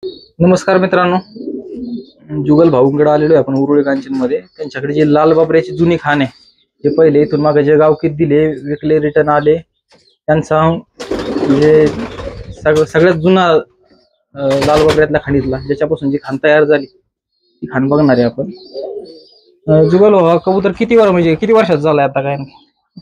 नमस्कार मित्रांनो, जुगल भाऊंकडे आलेलो आहे आपण उरुळी कांचन मध्ये. त्यांच्याकडे जे लाल बाबऱ्याची जुनी खाण आहे, जे पहिले इथून मागे जे गावकीत दिले, विकले, रिटर्न आले, त्यांचा म्हणजे सगळ्यात जुना लाल बाबऱ्यातल्या खाणीतला, ज्याच्यापासून जी खाण तयार झाली ती खाण बघणार आहे आपण. जुगल भाऊ, हा कबूतर किती वर्षात झालाय आता? काय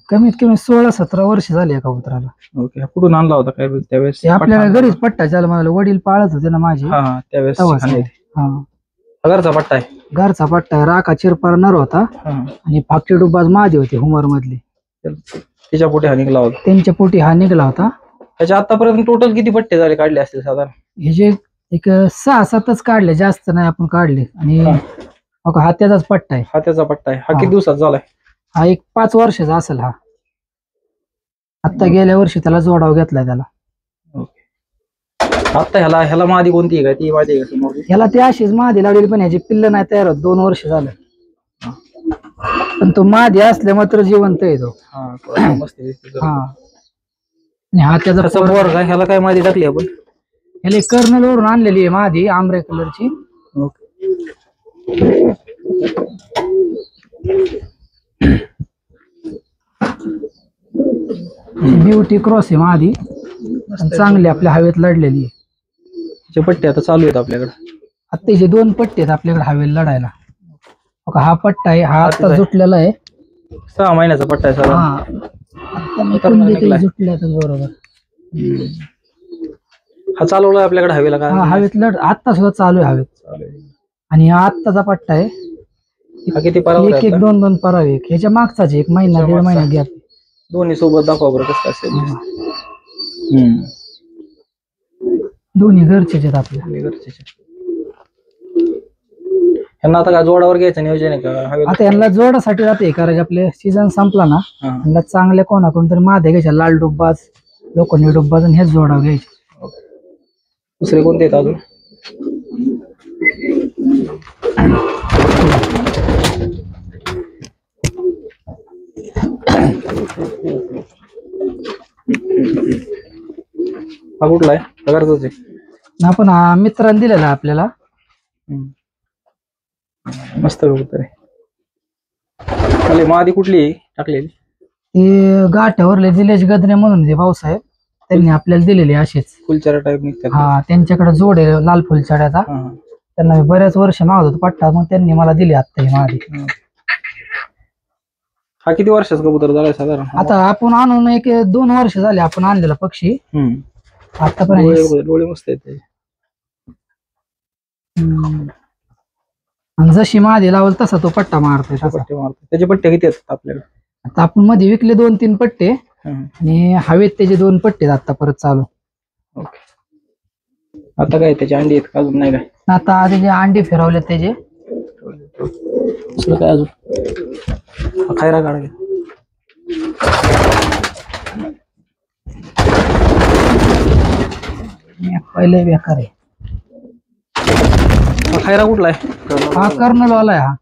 कमीत कमी 16-17 वर्ष झाली या कबुतराला. ओके. कुठून आणला होता काय त्यावेळेस? आपल्याला घरीच पट्टा झाला, मला वडील पाळत होते ना माझे. हा, त्यावेळेस घरचा पट्टा आहे. घरचा पट्टा आहे. राखा चिरपार नर होता आणि फाकटी डुब्बाज माझे होते हुमर मधले. त्याच्या पोटी हा निघला होता. त्यांच्या पोटी हा निघला होता. त्याच्या आतापर्यंत टोटल किती पट्टे झाले, काढले असतील साधारण? हे जे एक 6-7च काढले, जास्त नाही आपण काढले. आणि हा त्याचाच पट्टा आहे. हा त्याचा पट्टा आहे. हा किती दिवसात झालाय? हा एक 5 वर्षाचा असेल. हा आता गेल्या वर्षी त्याला जोडाव घेतलाय त्याला. आता ह्याला मादी कोणती आहे का? ती मादी आहे का समोर? ह्याला ती अशीच मादी लावलेली, पण ह्याची पिल्ल नाही तयार होत. 2 वर्ष झालं, पण तो मादी असल्या मात्र जिवंत येतो. हा त्याचा वर काय, ह्याला काय मादी टाकली आपण? ह्याला कर्नल वरून आणलेली आहे मादी, आंबरे कलरची. ब्युटी क्रॉस आहे मादी, चांगली आपल्या हवेत लढलेली आहे. पट्टे आता चालू आहेत आपल्याकडे. आता जे 2 पट्टे आहेत आपल्याकडे हवेत लढायला. हा पट्टा आहे, हा आता जुटलेला आहे. 6 महिन्याचा पट्टा आहे. बरोबर. हा चालवला आपल्याकडे हवेला का? हवेत लढ आता सुद्धा चालू आहे हवेत. आणि हा आत्ताचा पट्टा आहे. किती एक 2 परावे. ह्याच्या मागचाच 1 महिना 1.5 महिना गॅप. दोन्ही सोबत दाखवा बरं कसं असेल. दोन्ही घरचेच आहेत आपल्या. ह्यांना आता काय जोडावर घ्यायचं नियोजन आहे का? आता यांना जोडासाठी जाते करायचे. आपले सीझन संपला ना, यांना चांगल्या कोणाकडून तरी मादे घ्यायच्या, लाल डुब्बाज, लोखंडी डुब्बाज, आणि हेच जोडाव घ्यायचे. दुसरे कोणते आहेत अजून? हा कुठला आहे? पगारचाच आहे. आपण हा मित्रांनी दिलेला आपल्याला. मस्त कबूतर आहे. मादी कुठली टाकलेली? ते गाठ्यावरले दिलेश गदने म्हणून ते भाऊसाहेब, त्यांनी आपल्याला दिलेले असेच फुलचारा टाईप निघतात. हा, त्यांच्याकडे जोड आहे लाल फुलचाड्याचा. त्यांना बऱ्याच वर्ष मागत होतो पट्टा, मग त्यांनी मला दिली आता ही मादी. हा किती वर्षाचा कबूतर झालाय साधारण? आता आपण आणून 1-2 वर्ष झाले आपण आणलेला पक्षी. आतापर्यंत डोळे मस्त आहेत. आणि जशी मादी लावल तसा तो पट्टा मारतोय. त्याचे पट्टे किती आहेत आपल्याकडे? आता आपण मध्ये विकले 2-3 पट्टे, आणि हवेत त्याचे 2 पट्टे आता परत चालू. आता काय त्याचे अंडी आहेत का अजून? नाही काय आता त्याचे अंडे फिरवले त्याचे. काय अजून? खायरा काढा. पहिले बेकार आहे. खायरा कुठला आहे? हा कर्नल वाला आहे. हा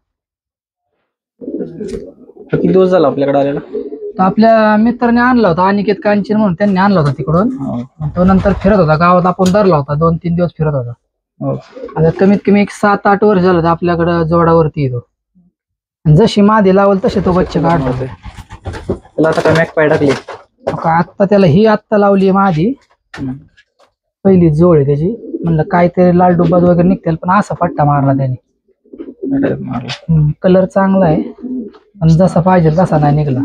किती दिवस झाला आपल्याकडे आलेला? तो आपल्या मित्राने आणला होता, अनिकेत कांचन म्हणून, त्यांनी आणला होता तिकडून. तो नंतर फिरत होता गावात, आपण धरला होता. 2-3 दिवस फिरत होता. आता कमीत कमी 7-8 वर्ष झालं आपल्याकडे जोडावरती येतो. जशी मादी लावल तसे तो बच्चे काढतो. त्याला आता काय मॅक पाय टाकली? आता त्याला ही आत्ता लावली मादी, पहिली जोड आहे त्याची. म्हणलं काहीतरी लाल डुब्बाज वगैरे निघतील, पण असा पट्टा मारला त्याने. कलर चांगला आहे, पण जसा पाहिजे तसा नाही निघला.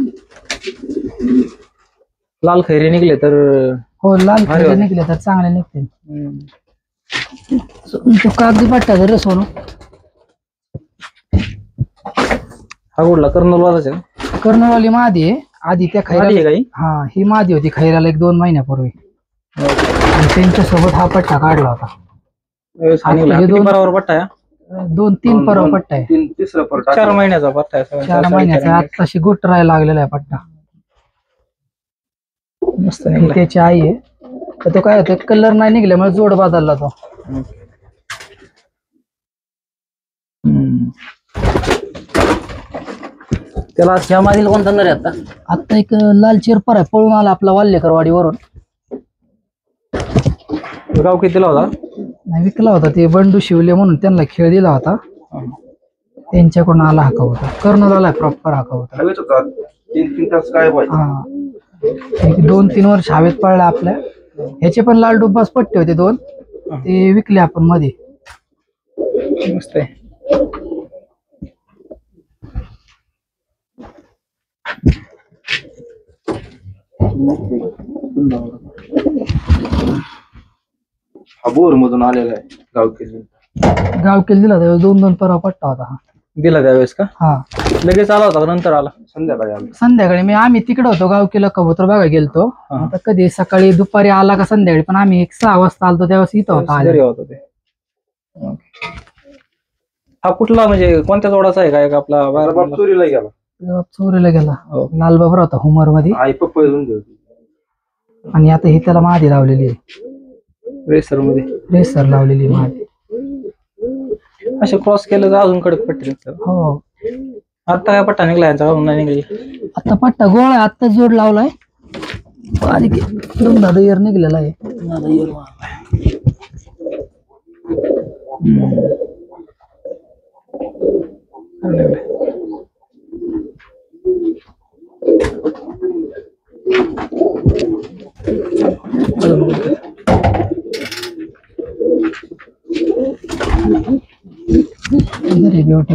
लाल खैरे निघले तर? हो, लाल खैरे निघले तर चांगले निघतील. तो कागदी पट्टा जर सोनू. हा कुठला? कर्नलवालाच आहे? कर्नलवाली मादी आहे. आधी त्या खैरा, हा ही मादी होती खैराला 1-2 महिन्यापूर्वी. आणि त्यांच्यासोबत हा पट्टा काढला होता. 2 पट्टा आहे? 2-3 परवा पट्टा आहे. 4 महिन्याचा पट्टा आहे. 4 महिन्याचा. आताशी गोट राहायला लागलेला आहे पट्टा. मस्त. त्याची आई आहे. तर तो काय होतं, कलर नाही निघल्यामुळे जोड बदलला तो. त्याला ह्या मादीला कोणता नर आहे आता? एक लाल चिरपर आहे, पळून आला आपला वाल्लेकर वाडीवरून. गाव कितीला होता? नाही विकला होता ते बंडू शिवले म्हणून त्यांना खेळ दिला होता, त्यांच्याकडून आला हाका होता. कर्नूलला प्रॉपर हाका होता. 3-3 तास काय पाहिजे. हा 2-3 वर्ष हवेत पडला आपल्या. ह्याचे पण लाल डुब्बास पट्टे होते 2, ते विकले आपण मध्ये. मस्त आहे. हा बोर मधून आलेला आहे गावकील. गाव केलं दिला त्यावेळेस 2-2 परवा पट्टा होता हा. दिला त्यावेळेस का? हा लगेच आला होता का नंतर आला? संध्याकाळी आलो. संध्याकाळी आम्ही तिकडे होतो गावकीला कबूतर बघा गेलतो. हा. आता कधी सकाळी दुपारी आला का संध्याकाळी, पण आम्ही 6 वाजता आलतो त्यावेळेस इथं होता. घरी होता ते. हा कुठला म्हणजे कोणत्या जोडाचा आहे काय आपला माझा बाप चोरीला गेला. चोरीला गेला. हो. लालबाबरा होता हुमर मध्ये, आई पप्पा येऊन घेऊ. आणि आता ही त्याला मादी लावलेली आहे, रेसर मध्ये रेसर लावलेली आहे मादी. असे क्रॉस केलं तर अजून कडक पट्टी निघतात. हो आता काय पट्टा निघला यांचा का नाही निघली? आता पट्टा गोळा आहे, आता जोड लावलाय. आणि 2 इयर निघलेला आहे. ब्युटी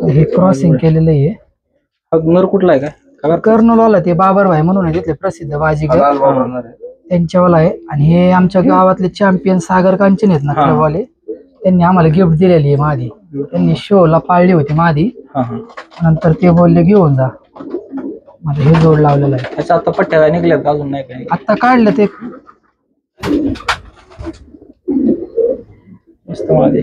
हे क्रॉसिंग केलेलं आहे. हा नर कुठला आहे काय? कर्नूलवाला ते बाबरभाई म्हणून आहे तिथले प्रसिद्ध बाजीगर, लाल बाबा होणार आहे. त्यांच्यावाला आहे. आणि हे आमच्या गावातले चॅम्पियन सागर कांचन आहेत ना क्लबवाले, त्यांनी आम्हाला गिफ्ट दिलेली आहे मादी. त्यांनी शोला पाळली होती मादी, नंतर ते बोलले घेऊन जा. आता हे जोड लावलेलं आहे. त्याच्या आता पट्ट्या काय निघल्यात का अजून नाही काय? आता काढलं ते. मस्त माझे.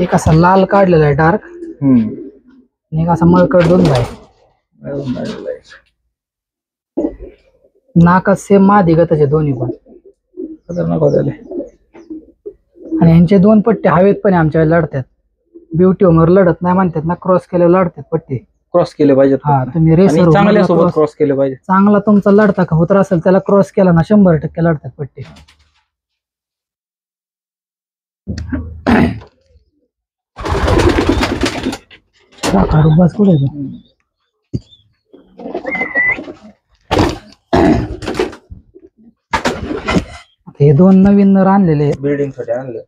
एक असा लाल काढलेला आहे डार्क, आणि एक असा मळकट दोन आहे. नाकात सेम मादी ग त्याचे दोन्ही पण खतरनाक होते. आणि यांचे 2 पट्टे हवेत पण आमच्या लढतात. ब्युटी होमर लढत नाही म्हणतात ना, क्रॉस केल्यावर लढतात पट्टे. क्रॉस केले पाहिजेत. हा तुम्ही रेसर चांगल्या सोबत क्रॉस केले पाहिजे. चांगला तुमचा लढता का होत असेल त्याला क्रॉस केला ना 100% लढतात पट्टे. बस कुठे हे 2 नवीन नर आणलेले आहेत. बिल्डिंग साठी आणलं.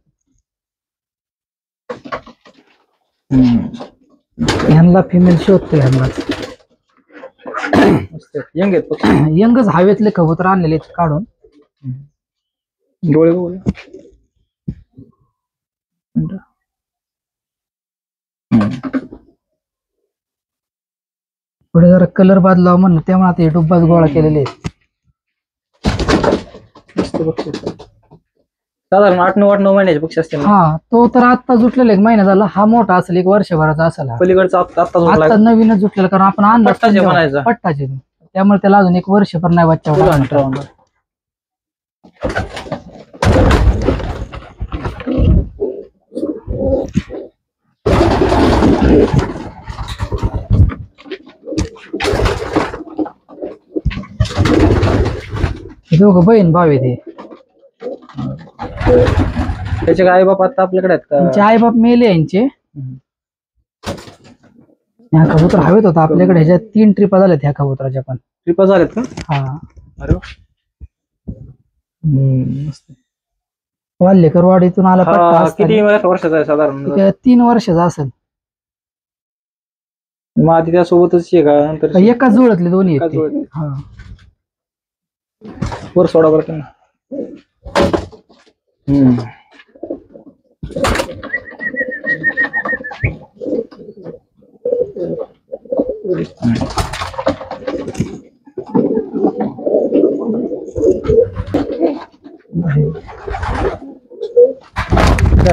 ह्यांना फिमेल शोधतो. ह्यांना यंग आहेत पक्षी. यंगच हवेतले कबूतर आणलेले आहेत काढून. डोळे बघू. पुढे जरा कलर बदलाव म्हणलं तेव्हा आता हे डुब्बाच गोळा केलेले आहेत. साधारण 8-9 महिन्याचे पक्षी असतील. हा तो तर आता जुटलेला 1 महिना झाला. हा मोठा असेल 1 वर्षभराचा असेल. पलीकडचा आता नवीनच जुटलेला, कारण आपण पट्टाचे म्हणायचा. पट्टाचे, त्यामुळे त्याला अजून 1 वर्ष पण नाही बच्चा होता. दोघं बहीण भाव आहे ते. त्याचे आई बाप आता आपल्याकडे आहेत का? त्यांचे आई बाप मेले यांचे. ह्या कबूतर हवेत होता आपल्याकडे. ह्याच्या 3 ट्रिपा झाल्यात ह्या कबुतराच्या पण. ट्रिपा झालेत का? हा. अरे मस्त. वाल्लेकर वाडीतून आला पट्टा. किती वर्षाचा आहे साधारण? 3 वर्षाचा असेल. मग आधी त्यासोबतच आहे का नंतर? एकाच जुळतले दोन्ही आहेत ते. हा. वर सोडा बरं त्यांना.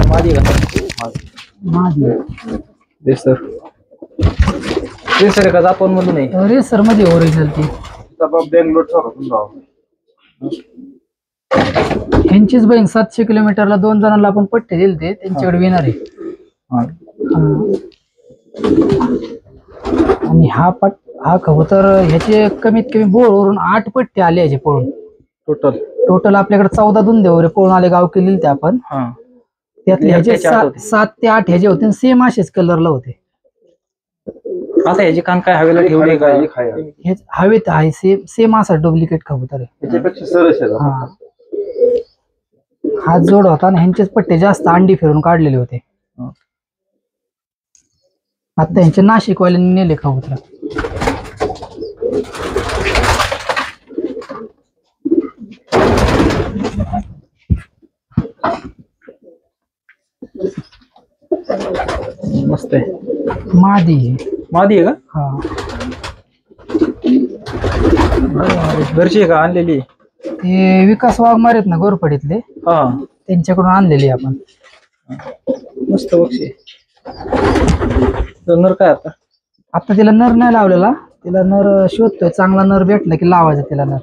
मादी का? मादी रेसर. रेसर का जापान मधून आहे? रेसर मध्ये ओरिजिनल ती. बेंगलोर. ह्यांचीच बहीण 700 किलोमीटरला 2 जणांना आपण पट्टे दिले ते त्यांच्याकडे विणार आहे. आणि हा कबूतर ह्याचे कमीत कमी बोरवरून 8 पट्टे आले ह्याचे पळून. टोटल आपल्याकडे 14 दुंदेवरे पळून आले, गाव केलेले ते आपण. त्यातले ह्याचे 7 ते 8 ह्याचे होते, सेम असेच कलरला होते. आता ह्याची कान काय हवेला ठेवले काय? हे हवेत आहे, सेम असा डुप्लिकेट कबूतर आहे. हा जोड होता आणि ह्यांचेच पट्टे जास्त अंडी फिरून काढलेले होते. आता ह्यांचे नाशिकवाल्यांनी नेले कबूतर. मस्त आहे. मादी आहे का? हा, घरची आहे का आणलेली? ते विकास वाघमारे आहेत ना गोरपडीतले, हा, त्यांच्याकडून आणलेली आपण. मस्त बक्षी. नर काय आता तिला नर नाही लावलेला, तिला नर शोधतोय. चांगला नर भेटला की लावायचा तिला नर.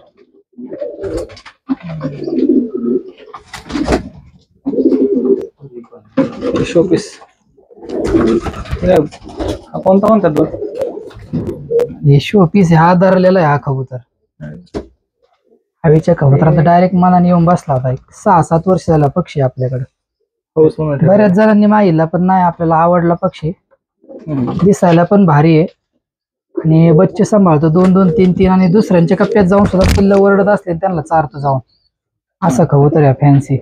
शोपीस कोणता म्हणतात? हे शोपीस हा धरलेला आहे. हा कबूतर हवेच्या कबुतरात डायरेक्ट मनाने येऊन बसला होता. 6-7 वर्ष झाला पक्षी आपल्याकडे. बऱ्याच जणांनी मागितला पण नाही, आपल्याला आवडला पक्षी. दिसायला पण भारी आहे आणि बच्चे सांभाळतो 2-2, 3-3 आणि दुसऱ्यांच्या कप्प्यात जाऊन सुद्धा पिल्ल ओरडत असले त्यांना चारतो जाऊन. असा कबूतर आहे फॅन्सी.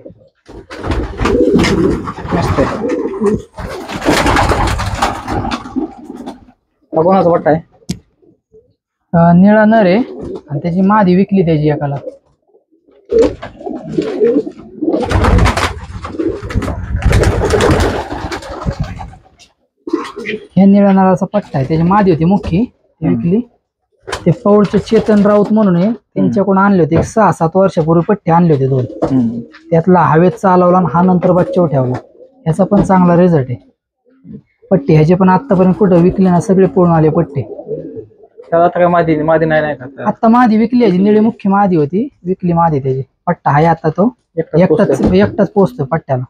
मस्त आहे. कोणाचा पट्टा आहे? निळा नर आहे आणि त्याची मादी विकली त्याची एकाला. हे निळ्या नराचा पट्टा आहे, त्याची मादी होती मुख्य, ती विकली. ते पौळचे चेतन राऊत म्हणून आहे, त्यांच्याकडून आणले होते. 6-7 वर्षापूर्वी पट्टे आणले होते 2. त्यातला हवेत चालवला आणि हा नंतर बच्चावर ठेवला. ह्याचा पण चांगला रिझल्ट आहे. पट्टे ह्याचे पण आतापर्यंत कुठं विकले ना, सगळे पळून आले पट्टे. आता काय मादी नाही आता मादी विकली, ह्याची निळी मुख्य मादी होती, विकली मादी त्याची. पट्टा आहे आता तो एकटाच पोचतो पट्ट्याला.